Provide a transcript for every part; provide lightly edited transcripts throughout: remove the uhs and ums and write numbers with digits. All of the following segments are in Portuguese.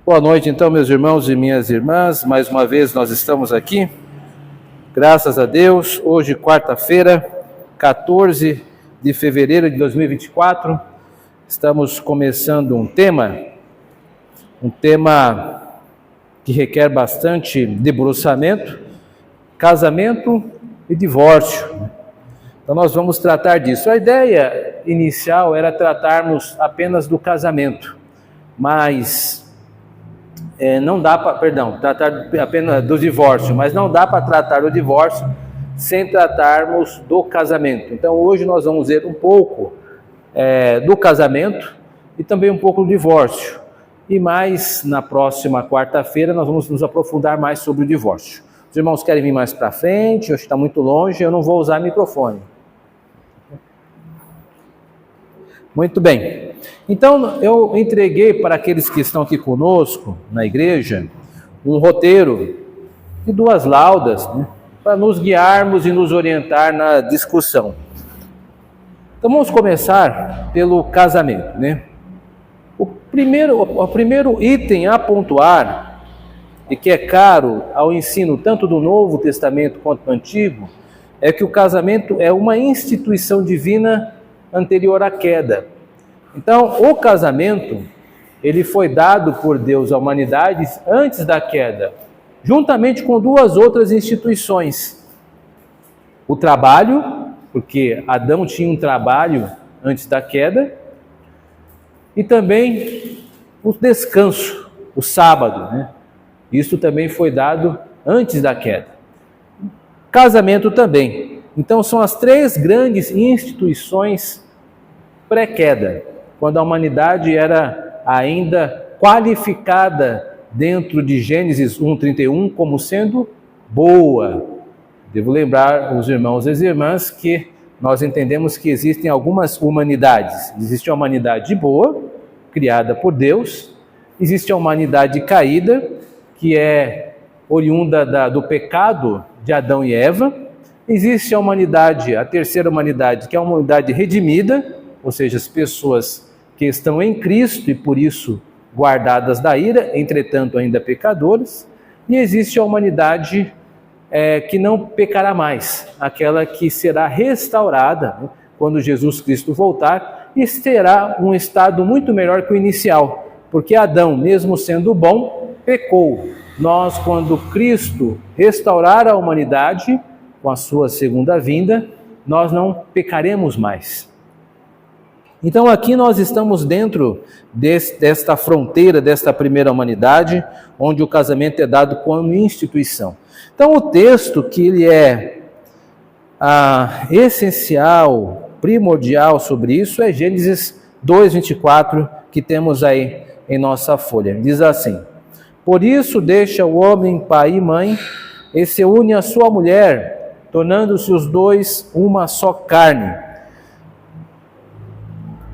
Boa noite, então, meus irmãos e minhas irmãs. Mais uma vez nós estamos aqui, graças a Deus. Hoje, quarta-feira, 14 de fevereiro de 2024. Estamos começando um tema que requer bastante debruçamento: casamento e divórcio. Então nós vamos tratar disso. A ideia inicial era tratarmos apenas do casamento, mas não dá para, tratar apenas do divórcio, mas não dá para tratar do divórcio sem tratarmos do casamento. Então hoje nós vamos ver um pouco do casamento e também um pouco do divórcio. E mais na próxima quarta-feira nós vamos nos aprofundar mais sobre o divórcio. Os irmãos querem vir mais para frente? Hoje está muito longe, eu não vou usar microfone. Muito bem. Então, eu entreguei para aqueles que estão aqui conosco, na igreja, um roteiro e 2 laudas, para nos guiarmos e nos orientar na discussão. Então, vamos começar pelo casamento, O primeiro item a pontuar, e que é caro ao ensino tanto do Novo Testamento quanto do Antigo, é que o casamento é uma instituição divina anterior à queda. Então, o casamento, ele foi dado por Deus à humanidade antes da queda, juntamente com 2 outras instituições. O trabalho, porque Adão tinha um trabalho antes da queda, e também o descanso, o sábado, Isso também foi dado antes da queda. Casamento também. Então, são as 3 grandes instituições pré-queda, quando a humanidade era ainda qualificada dentro de Gênesis 1:31 como sendo boa. Devo lembrar os irmãos e as irmãs que nós entendemos que existem algumas humanidades. Existe a humanidade boa, criada por Deus. Existe a humanidade caída, que é oriunda do pecado de Adão e Eva. Existe a humanidade, a terceira humanidade, que é a humanidade redimida, ou seja, as pessoas que estão em Cristo e por isso guardadas da ira, entretanto ainda pecadores. E existe a humanidade que não pecará mais, aquela que será restaurada quando Jesus Cristo voltar, e terá um estado muito melhor que o inicial, porque Adão, mesmo sendo bom, pecou. Nós, quando Cristo restaurar a humanidade com a sua segunda vinda, nós não pecaremos mais. Então aqui nós estamos dentro desta fronteira, desta primeira humanidade, onde o casamento é dado como instituição. Então o texto que ele é essencial, primordial sobre isso, é Gênesis 2:24, que temos aí em nossa folha. Diz assim: por isso deixa o homem pai e mãe, e se une à sua mulher, tornando-se os 2 uma só carne.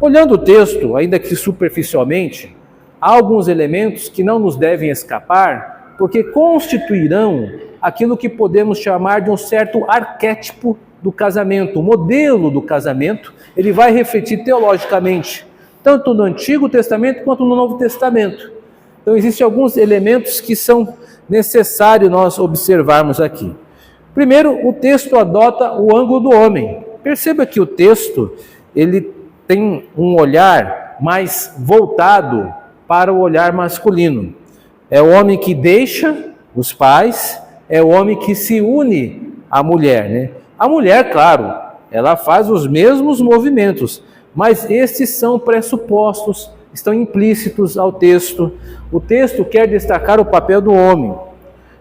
Olhando o texto, ainda que superficialmente, há alguns elementos que não nos devem escapar, porque constituirão aquilo que podemos chamar de um certo arquétipo do casamento. O modelo do casamento, ele vai refletir teologicamente, tanto no Antigo Testamento quanto no Novo Testamento. Então, existem alguns elementos que são necessários nós observarmos aqui. Primeiro, o texto adota o ângulo do homem. Perceba que o texto, ele tem um olhar mais voltado para o olhar masculino. É o homem que deixa os pais, é o homem que se une à mulher, A mulher, claro, ela faz os mesmos movimentos, mas estes são pressupostos, estão implícitos ao texto. O texto quer destacar o papel do homem.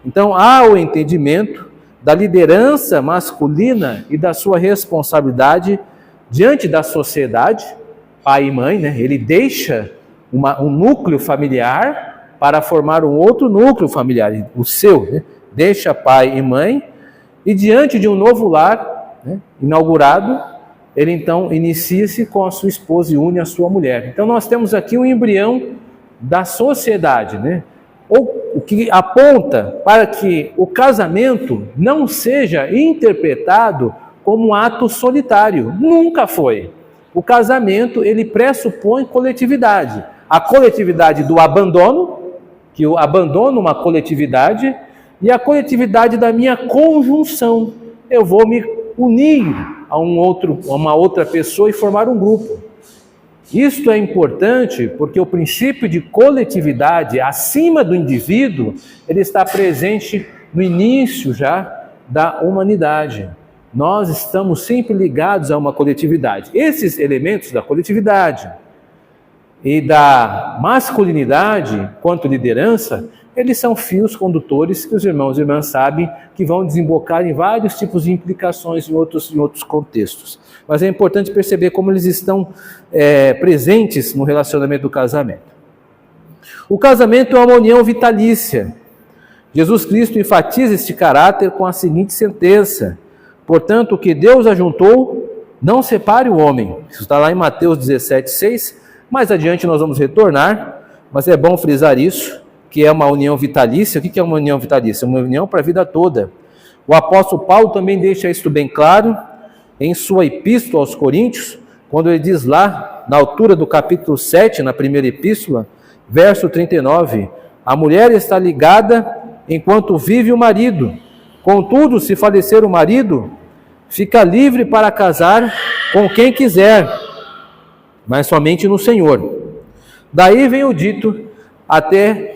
Então há o entendimento da liderança masculina e da sua responsabilidade diante da sociedade, pai e mãe, Ele deixa um núcleo familiar para formar um outro núcleo familiar, o seu, Deixa pai e mãe, e diante de um novo lar, inaugurado, ele então inicia-se com a sua esposa e une a sua mulher. Então nós temos aqui um embrião da sociedade, Ou o que aponta para que o casamento não seja interpretado como um ato solitário. Nunca foi. O casamento, ele pressupõe coletividade. A coletividade do abandono que eu abandono uma coletividade e a coletividade da minha conjunção. Eu vou me unir a uma outra pessoa e formar um grupo. Isto é importante porque o princípio de coletividade acima do indivíduo, ele está presente no início já da humanidade. Nós estamos sempre ligados a uma coletividade. Esses elementos da coletividade e da masculinidade quanto liderança, eles são fios condutores que os irmãos e irmãs sabem que vão desembocar em vários tipos de implicações em outros contextos. Mas é importante perceber como eles estão presentes no relacionamento do casamento. O casamento é uma união vitalícia. Jesus Cristo enfatiza este caráter com a seguinte sentença: portanto, o que Deus ajuntou, não separe o homem. Isso está lá em Mateus 17:6. Mais adiante nós vamos retornar, mas é bom frisar isso, que é uma união vitalícia. O que é uma união vitalícia? Uma união para a vida toda. O apóstolo Paulo também deixa isso bem claro em sua epístola aos Coríntios, quando ele diz lá, na altura do capítulo 7, na primeira epístola, verso 39, a mulher está ligada enquanto vive o marido. Contudo, se falecer o marido, fica livre para casar com quem quiser, mas somente no Senhor. Daí vem o dito, até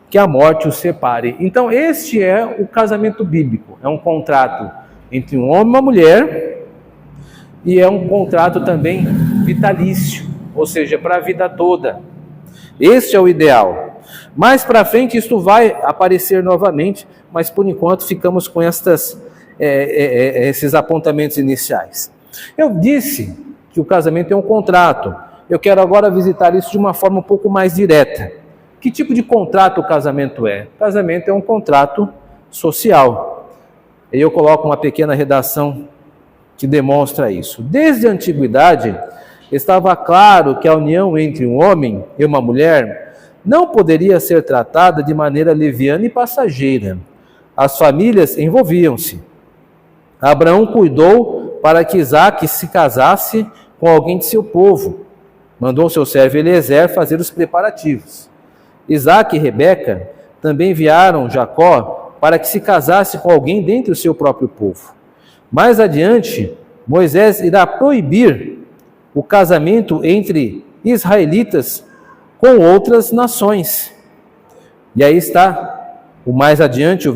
que a morte os separe. Então, este é o casamento bíblico. É um contrato entre um homem e uma mulher, e é um contrato também vitalício, ou seja, para a vida toda. Este é o ideal. Mais para frente isto vai aparecer novamente, mas por enquanto ficamos com esses apontamentos iniciais. Eu disse que o casamento é um contrato. Eu quero agora visitar isso de uma forma um pouco mais direta. Que tipo de contrato o casamento é? O casamento é um contrato social. E eu coloco uma pequena redação que demonstra isso. Desde a antiguidade, estava claro que a união entre um homem e uma mulher não poderia ser tratada de maneira leviana e passageira. As famílias envolviam-se. Abraão cuidou para que Isaque se casasse com alguém de seu povo. Mandou seu servo Eliezer fazer os preparativos. Isaque e Rebeca também enviaram Jacó para que se casasse com alguém dentre o seu próprio povo. Mais adiante, Moisés irá proibir o casamento entre israelitas com outras nações. E aí está, o mais adiante, o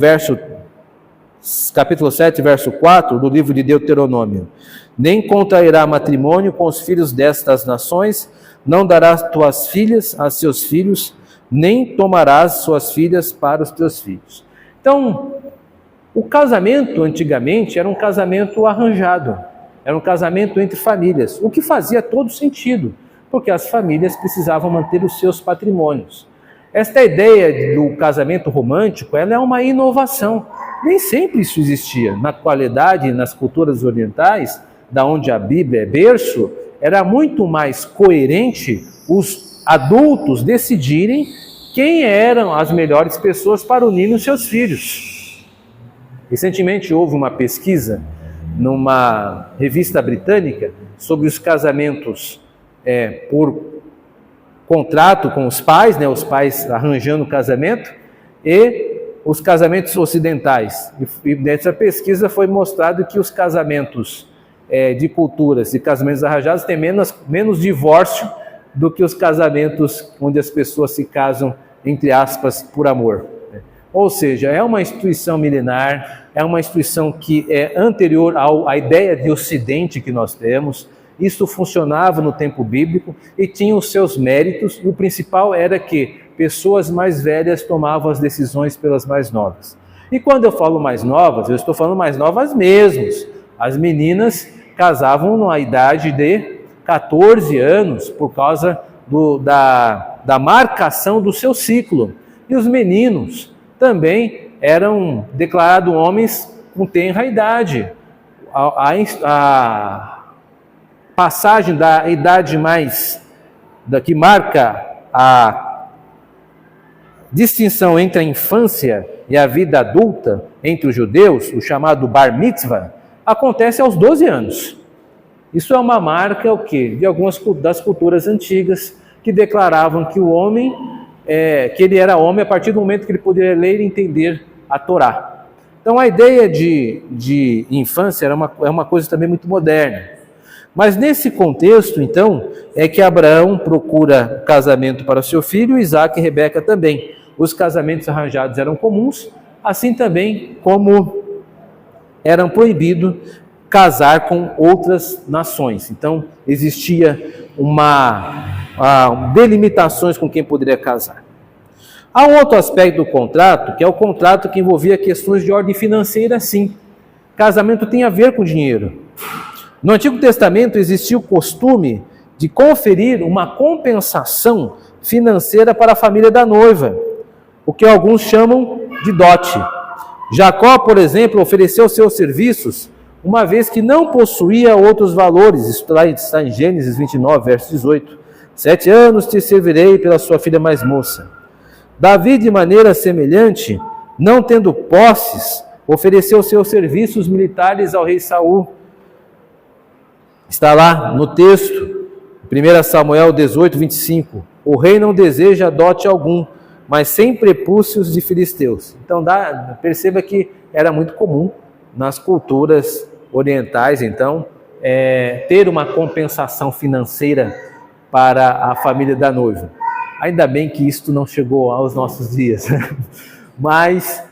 capítulo 7, verso 4 do livro de Deuteronômio. Nem contrairá matrimônio com os filhos destas nações, não darás tuas filhas a seus filhos, nem tomarás suas filhas para os teus filhos. Então, o casamento antigamente era um casamento arranjado, era um casamento entre famílias, o que fazia todo sentido, porque as famílias precisavam manter os seus patrimônios. Esta ideia do casamento romântico, ela é uma inovação. Nem sempre isso existia. Na atualidade, nas culturas orientais, da onde a Bíblia é berço, era muito mais coerente os adultos decidirem quem eram as melhores pessoas para unir os seus filhos. Recentemente houve uma pesquisa numa revista britânica sobre os casamentos por contrato com os pais, os pais arranjando o casamento, e os casamentos ocidentais. E nessa pesquisa foi mostrado que os casamentos de culturas e casamentos arranjados têm menos divórcio do que os casamentos onde as pessoas se casam, entre aspas, por amor. Ou seja, é uma instituição milenar, é uma instituição que é anterior à ideia de ocidente que nós temos. Isso funcionava no tempo bíblico e tinha os seus méritos, e o principal era que pessoas mais velhas tomavam as decisões pelas mais novas. E quando eu falo mais novas, eu estou falando mais novas mesmo. As meninas casavam na idade de 14 anos por causa da marcação do seu ciclo. E os meninos também eram declarados homens com tenra idade. A passagem da idade que marca a distinção entre a infância e a vida adulta entre os judeus, o chamado bar mitzvah, acontece aos 12 anos. Isso é uma marca de algumas das culturas antigas que declaravam que o homem que ele era homem a partir do momento que ele poderia ler e entender a Torá. Então a ideia de infância é uma coisa também muito moderna. Mas nesse contexto, então, é que Abraão procura casamento para seu filho, Isaac e Rebeca também. Os casamentos arranjados eram comuns, assim também como eram proibidos casar com outras nações. Então, existia delimitações com quem poderia casar. Há um outro aspecto do contrato, que é o contrato que envolvia questões de ordem financeira, sim. Casamento tem a ver com dinheiro. No Antigo Testamento existia o costume de conferir uma compensação financeira para a família da noiva, o que alguns chamam de dote. Jacó, por exemplo, ofereceu seus serviços uma vez que não possuía outros valores. Isso está em Gênesis 29, verso 18. 7 anos te servirei pela sua filha mais moça. Davi, de maneira semelhante, não tendo posses, ofereceu seus serviços militares ao rei Saul. Está lá no texto, 1 Samuel 18, 25. O rei não deseja dote algum, mas sem prepúcios de filisteus. Então perceba que era muito comum nas culturas orientais, então, ter uma compensação financeira para a família da noiva. Ainda bem que isto não chegou aos nossos dias. Mas,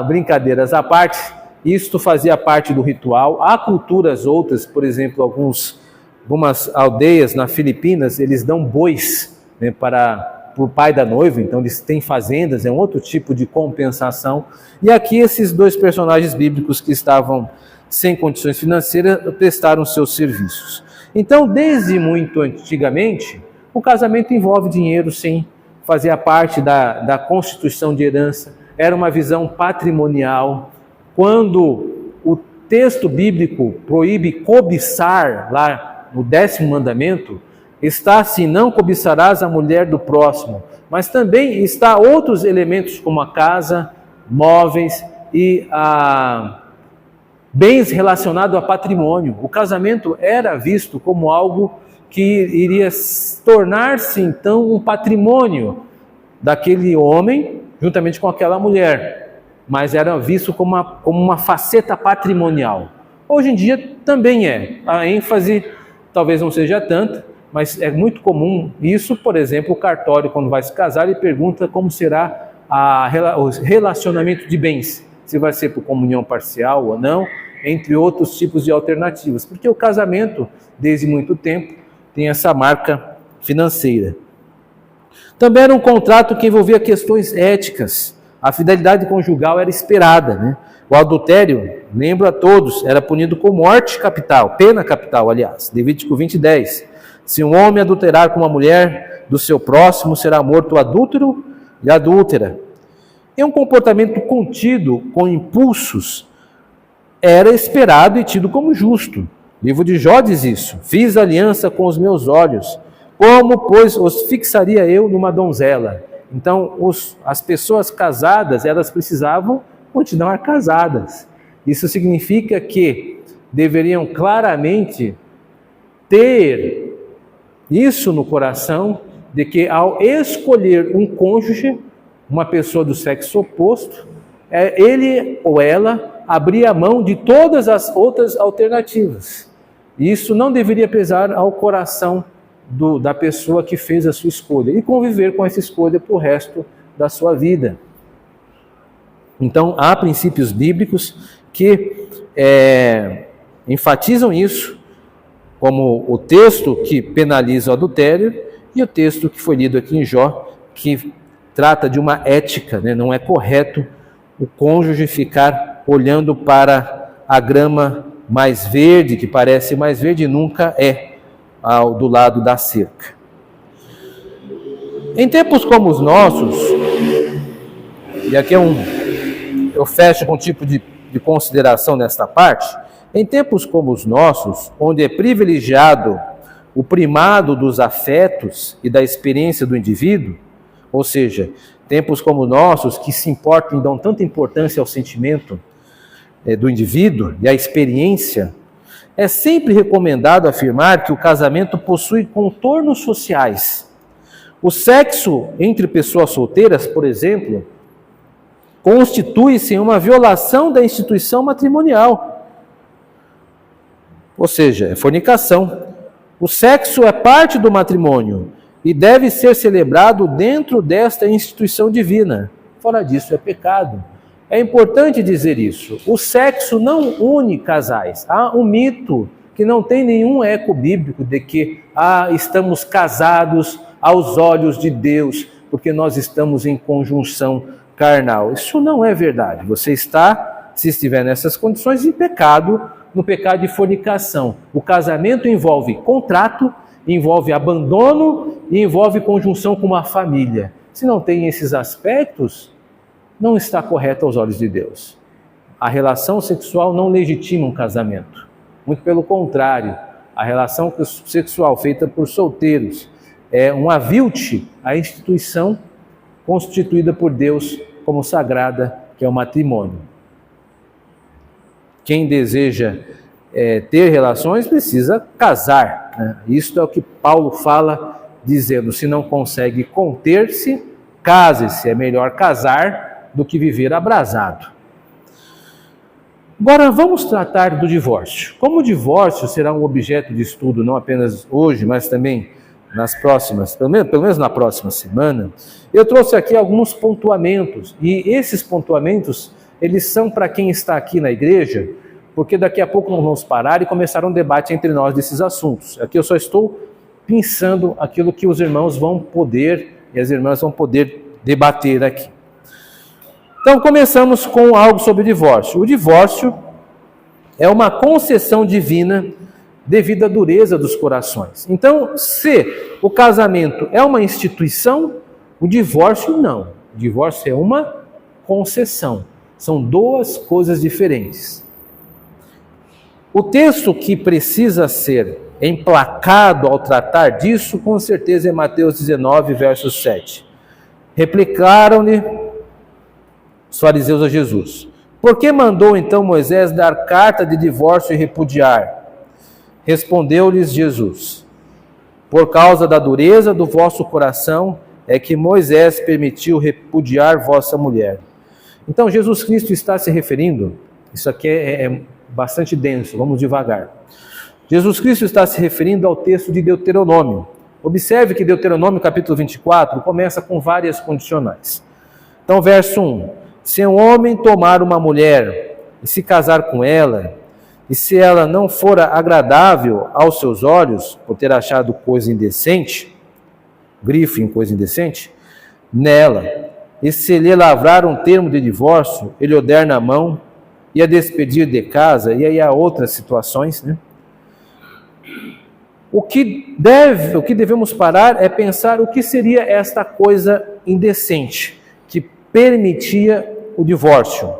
brincadeiras à parte, isto fazia parte do ritual. Há culturas outras, por exemplo, algumas aldeias na Filipinas, eles dão bois, né, para o pai da noiva, então eles têm fazendas, é um outro tipo de compensação. E aqui esses dois personagens bíblicos que estavam sem condições financeiras prestaram seus serviços. Então, desde muito antigamente, o casamento envolve dinheiro, sim, fazia parte da constituição de herança, era uma visão patrimonial. Quando o texto bíblico proíbe cobiçar, lá no 10º mandamento, está assim, não cobiçarás a mulher do próximo, mas também está outros elementos como a casa, móveis e bens relacionados a patrimônio. O casamento era visto como algo que iria tornar-se então um patrimônio daquele homem juntamente com aquela mulher, mas era visto como uma faceta patrimonial. Hoje em dia também é. A ênfase talvez não seja tanta, mas é muito comum isso. Por exemplo, o cartório, quando vai se casar, ele pergunta como será o relacionamento de bens, se vai ser por comunhão parcial ou não, entre outros tipos de alternativas, porque o casamento, desde muito tempo, tem essa marca financeira. Também era um contrato que envolvia questões éticas. A fidelidade conjugal era esperada, né? O adultério, lembro a todos, era punido com morte capital, pena capital, aliás, Levítico 20:10. Se um homem adulterar com uma mulher do seu próximo, será morto o adúltero e a adúltera. E um comportamento contido com impulsos era esperado e tido como justo. O livro de Jó diz isso. Fiz aliança com os meus olhos, como, pois, os fixaria eu numa donzela? Então, as pessoas casadas, elas precisavam continuar casadas. Isso significa que deveriam claramente ter isso no coração, de que ao escolher um cônjuge, uma pessoa do sexo oposto, ele ou ela abria mão de todas as outras alternativas. Isso não deveria pesar ao coração da pessoa que fez a sua escolha e conviver com essa escolha para o resto da sua vida. Então, há princípios bíblicos que enfatizam isso, como o texto que penaliza o adultério e o texto que foi lido aqui em Jó, que trata de uma ética, né? Não é correto o cônjuge ficar olhando para a grama mais verde, que parece mais verde, nunca é do lado da cerca. Em tempos como os nossos, e aqui eu fecho com um tipo de consideração nesta parte, em tempos como os nossos, onde é privilegiado o primado dos afetos e da experiência do indivíduo, ou seja, tempos como os nossos, que se importam e dão tanta importância ao sentimento do indivíduo e à experiência, é sempre recomendado afirmar que o casamento possui contornos sociais, O sexo entre pessoas solteiras, por exemplo, constitui-se em uma violação da instituição matrimonial. Ou seja, é fornicação. O sexo é parte do matrimônio e deve ser celebrado dentro desta instituição divina. Fora disso, é pecado. É importante dizer isso. O sexo não une casais. Há um mito que não tem nenhum eco bíblico de que estamos casados aos olhos de Deus, porque nós estamos em conjunção carnal. Isso não é verdade. Você está, se estiver nessas condições, em pecado, no pecado de fornicação. O casamento envolve contrato, envolve abandono e envolve conjunção com uma família. Se não tem esses aspectos, não está correto aos olhos de Deus. A relação sexual não legitima um casamento. Muito pelo contrário, a relação sexual feita por solteiros é um avilte à instituição constituída por Deus como sagrada, que é o matrimônio. Quem deseja ter relações precisa casar, né? Isto é o que Paulo fala, dizendo: se não consegue conter-se, case-se. É melhor casar do que viver abrasado. Agora vamos tratar do divórcio. Como o divórcio será um objeto de estudo não apenas hoje, mas também nas próximas, pelo menos na próxima semana, eu trouxe aqui alguns pontuamentos, e esses pontuamentos, eles são para quem está aqui na igreja, porque daqui a pouco nós vamos parar e começar um debate entre nós desses assuntos. Aqui eu só estou pensando aquilo que os irmãos vão poder, e as irmãs vão poder debater aqui. Então começamos com algo sobre o divórcio. O divórcio é uma concessão divina devido à dureza dos corações. Então, se o casamento é uma instituição, o divórcio não. O divórcio é uma concessão. São duas coisas diferentes. O texto que precisa ser emplacado ao tratar disso, com certeza é Mateus 19, verso 7. Replicaram-lhe os fariseus a Jesus: por que mandou então Moisés dar carta de divórcio e repudiar? Respondeu-lhes Jesus: por causa da dureza do vosso coração é que Moisés permitiu repudiar vossa mulher. Então Jesus Cristo está se referindo, isso aqui é bastante denso, vamos devagar. Jesus Cristo está se referindo ao texto de Deuteronômio. Observe que Deuteronômio capítulo 24 começa com várias condicionais. Então verso 1: se um homem tomar uma mulher e se casar com ela, e se ela não for agradável aos seus olhos, por ter achado coisa indecente, grife em coisa indecente, nela, e se lhe lavrar um termo de divórcio, ele o der na mão e a despedir de casa, e aí há outras situações, né? O que devemos parar é pensar o que seria esta coisa indecente, que permitia o divórcio.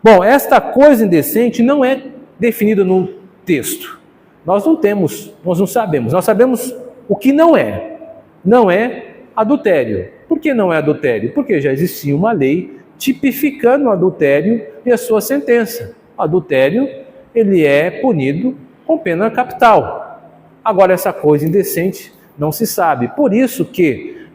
Bom, esta coisa indecente não é definida no texto. Nós não sabemos. Nós sabemos o que não é. Não é adultério. Por que não é adultério? Porque já existia uma lei tipificando o adultério e a sua sentença. O adultério, ele é punido com pena capital. Agora, essa coisa indecente não se sabe. Por isso que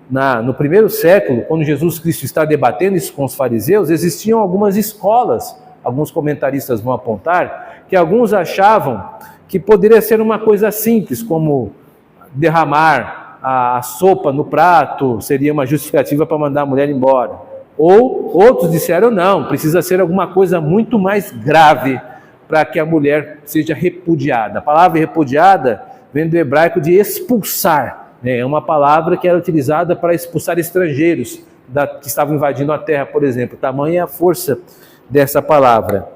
no primeiro século, quando Jesus Cristo está debatendo isso com os fariseus, existiam algumas escolas. Alguns comentaristas vão apontar que alguns achavam que poderia ser uma coisa simples, como derramar a sopa no prato seria uma justificativa para mandar a mulher embora. Ou outros disseram não, precisa ser alguma coisa muito mais grave para que a mulher seja repudiada. A palavra repudiada vem do hebraico de expulsar. É uma palavra que era utilizada para expulsar estrangeiros que estavam invadindo a terra, por exemplo. Tamanha é a força dessa palavra.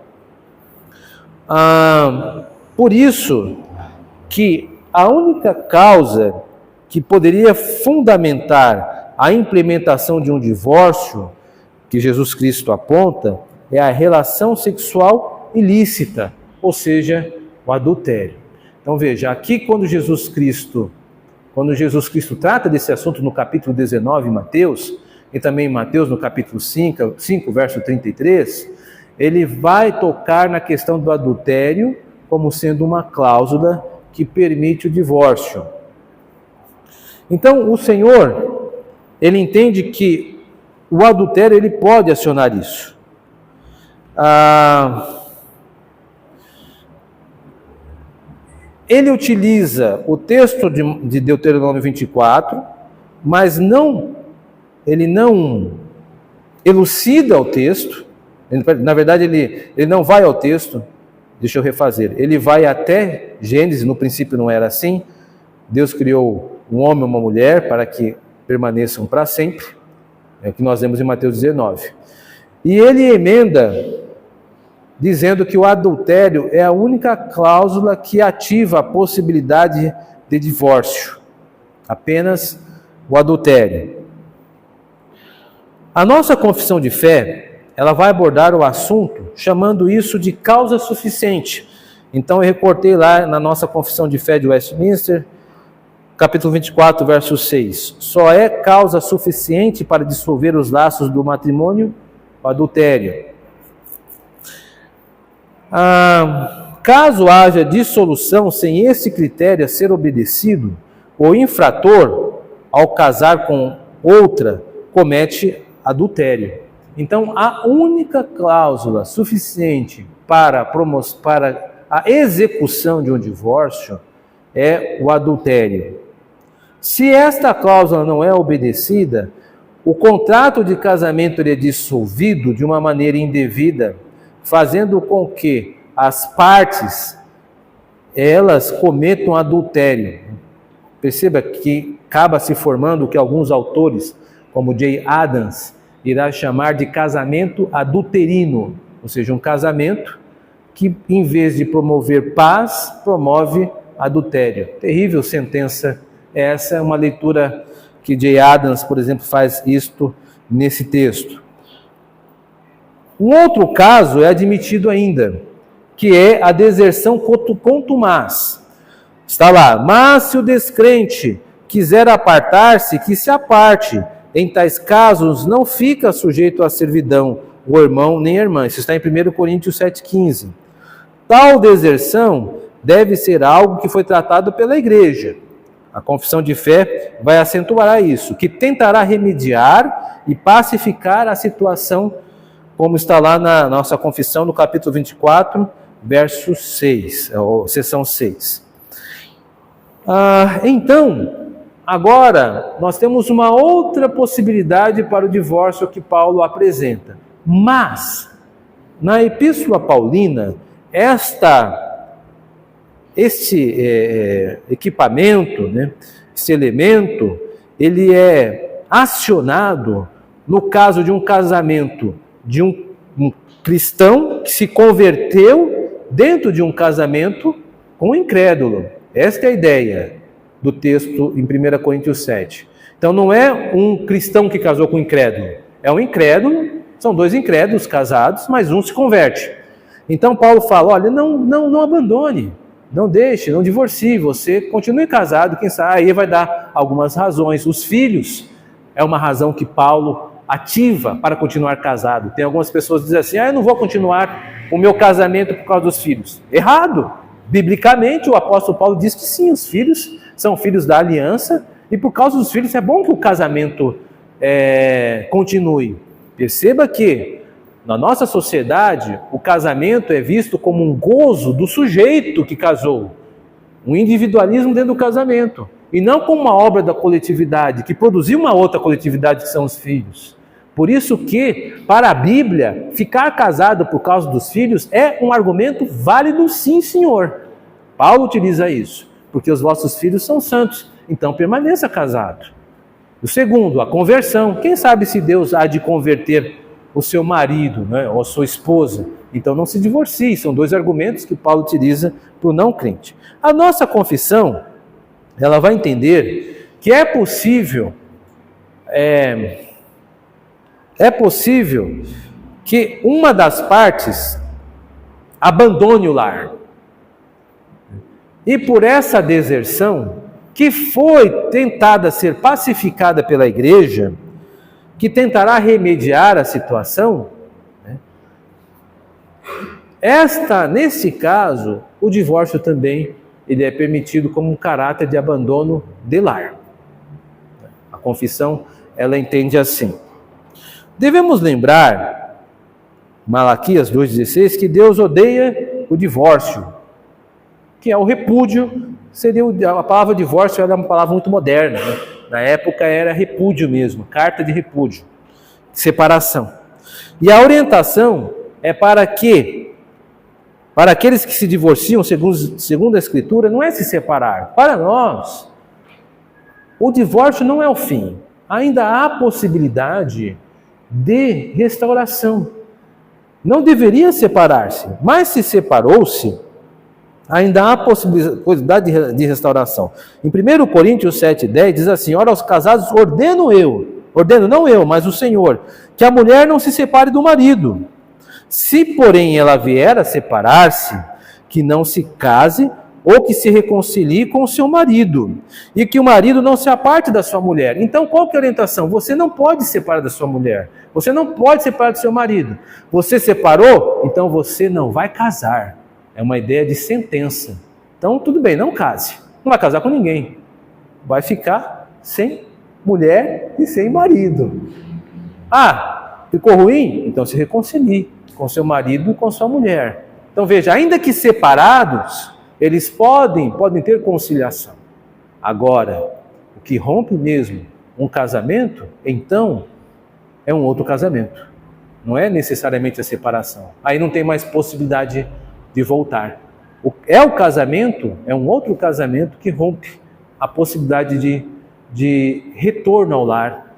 Por isso que a única causa que poderia fundamentar a implementação de um divórcio, que Jesus Cristo aponta, é a relação sexual ilícita, ou seja, o adultério. Então veja, aqui quando Jesus Cristo trata desse assunto no capítulo 19 em Mateus, e também em Mateus no capítulo 5, verso 33, ele vai tocar na questão do adultério como sendo uma cláusula que permite o divórcio. Então o Senhor, ele entende que o adultério ele pode acionar isso. Ele utiliza o texto de Deuteronômio 24, mas ele não elucida o texto. Na verdade, ele não vai ao texto. Deixa eu refazer. Ele vai até Gênesis, no princípio não era assim. Deus criou um homem e uma mulher para que permaneçam para sempre. É o que nós vemos em Mateus 19. E ele emenda dizendo que o adultério é a única cláusula que ativa a possibilidade de divórcio. Apenas o adultério. A nossa confissão de fé, ela vai abordar o assunto chamando isso de causa suficiente. Então eu recortei lá na nossa confissão de fé de Westminster, capítulo 24, verso 6. Só é causa suficiente para dissolver os laços do matrimônio o adultério. Caso haja dissolução sem esse critério a ser obedecido, o infrator, ao casar com outra, comete adultério. Então, a única cláusula suficiente para a execução de um divórcio é o adultério. Se esta cláusula não é obedecida, o contrato de casamento é dissolvido de uma maneira indevida, fazendo com que as partes elas cometam adultério. Perceba que acaba se formando o que alguns autores, como J. Adams, irá chamar de casamento adulterino, ou seja, um casamento que, em vez de promover paz, promove adultério. Terrível sentença essa, é uma leitura que J. Adams, por exemplo, faz isto nesse texto. Um outro caso é admitido ainda, que é a deserção contumaz. Está lá, mas se o descrente quiser apartar-se, que se aparte. Em tais casos, não fica sujeito à servidão o irmão nem a irmã. Isso está em 1 Coríntios 7,15. Tal deserção deve ser algo que foi tratado pela igreja. A confissão de fé vai acentuar isso, que tentará remediar e pacificar a situação, como está lá na nossa confissão, no capítulo 24, verso 6, ou seção 6. Então, agora, nós temos uma outra possibilidade para o divórcio que Paulo apresenta. Mas, na Epístola Paulina, este equipamento, né, esse elemento, ele é acionado no caso de um casamento de um cristão que se converteu dentro de um casamento com um incrédulo. Esta é a ideia do texto em 1 Coríntios 7. Então não é um cristão que casou com um incrédulo, é um incrédulo, são dois incrédulos casados, mas um se converte. Então Paulo fala, olha, não abandone, não deixe, não divorcie, você continue casado, quem sabe, aí vai dar algumas razões. Os filhos é uma razão que Paulo ativa para continuar casado. Tem algumas pessoas que dizem assim, eu não vou continuar o meu casamento por causa dos filhos. Errado! Biblicamente o apóstolo Paulo diz que sim, os filhos são filhos da aliança, e por causa dos filhos é bom que o casamento continue. Perceba que, na nossa sociedade, o casamento é visto como um gozo do sujeito que casou, um individualismo dentro do casamento, e não como uma obra da coletividade, que produziu uma outra coletividade que são os filhos. Por isso que, para a Bíblia, ficar casado por causa dos filhos é um argumento válido, sim, senhor. Paulo utiliza isso, porque os vossos filhos são santos, então permaneça casado. O segundo, a conversão. Quem sabe se Deus há de converter o seu marido, né, ou a sua esposa? Então não se divorcie. São dois argumentos que Paulo utiliza para o não crente. A nossa confissão, ela vai entender que é possível que uma das partes abandone o lar. E por essa deserção, que foi tentada ser pacificada pela igreja, que tentará remediar a situação, né? Nesse caso, o divórcio também ele é permitido como um caráter de abandono de lar. A confissão, ela entende assim. Devemos lembrar, Malaquias 2,16, que Deus odeia o divórcio, que é o repúdio. A palavra divórcio era uma palavra muito moderna, né? Na época era repúdio mesmo, carta de repúdio, separação. E a orientação é para aqueles que se divorciam, segundo a Escritura, não é se separar. Para nós, o divórcio não é o fim. Ainda há possibilidade de restauração. Não deveria separar-se, mas se separou-se, ainda há possibilidade de restauração. Em 1 Coríntios 7,10 diz assim: ora, aos casados ordeno não eu, mas o Senhor, que a mulher não se separe do marido. Se, porém, ela vier a separar-se, que não se case ou que se reconcilie com o seu marido, e que o marido não se aparte da sua mulher. Então, qual que é a orientação? Você não pode se separar da sua mulher, você não pode se separar do seu marido. Você separou, então você não vai casar. É uma ideia de sentença. Então, tudo bem, não case. Não vai casar com ninguém. Vai ficar sem mulher e sem marido. Ah, ficou ruim? Então se reconcilie com seu marido e com sua mulher. Então veja, ainda que separados, eles podem ter conciliação. Agora, o que rompe mesmo um casamento, então, é um outro casamento. Não é necessariamente a separação. Aí não tem mais possibilidade de voltar. O casamento, é um outro casamento que rompe a possibilidade de retorno ao lar,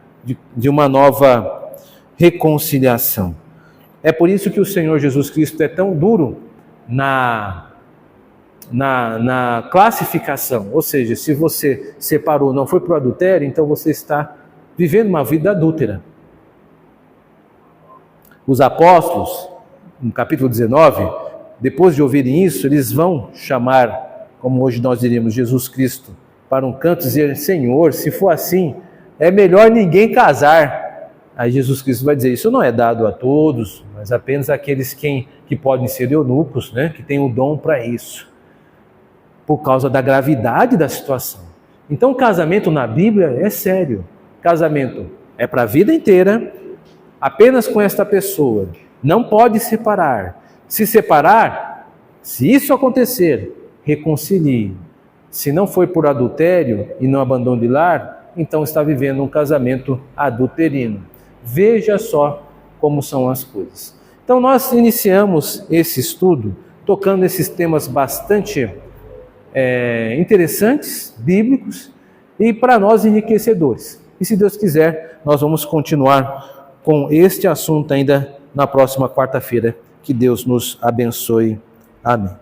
de uma nova reconciliação. É por isso que o Senhor Jesus Cristo é tão duro na classificação. Ou seja, se você separou, não foi para o adultério, então você está vivendo uma vida adúltera. Os apóstolos, no capítulo 19, depois de ouvirem isso, eles vão chamar, como hoje nós diríamos, Jesus Cristo para um canto e dizer: Senhor, se for assim, é melhor ninguém casar. Aí Jesus Cristo vai dizer: isso não é dado a todos, mas apenas àqueles que podem ser eunucos, né, que têm o dom para isso, por causa da gravidade da situação. Então, o casamento na Bíblia é sério. Casamento é para a vida inteira, apenas com esta pessoa. Não pode separar. Se separar, se isso acontecer, reconcilie. Se não foi por adultério e não abandono de lar, então está vivendo um casamento adulterino. Veja só como são as coisas. Então nós iniciamos esse estudo tocando nesses temas bastante interessantes, bíblicos, e para nós enriquecedores. E se Deus quiser, nós vamos continuar com este assunto ainda na próxima quarta-feira. Que Deus nos abençoe. Amém.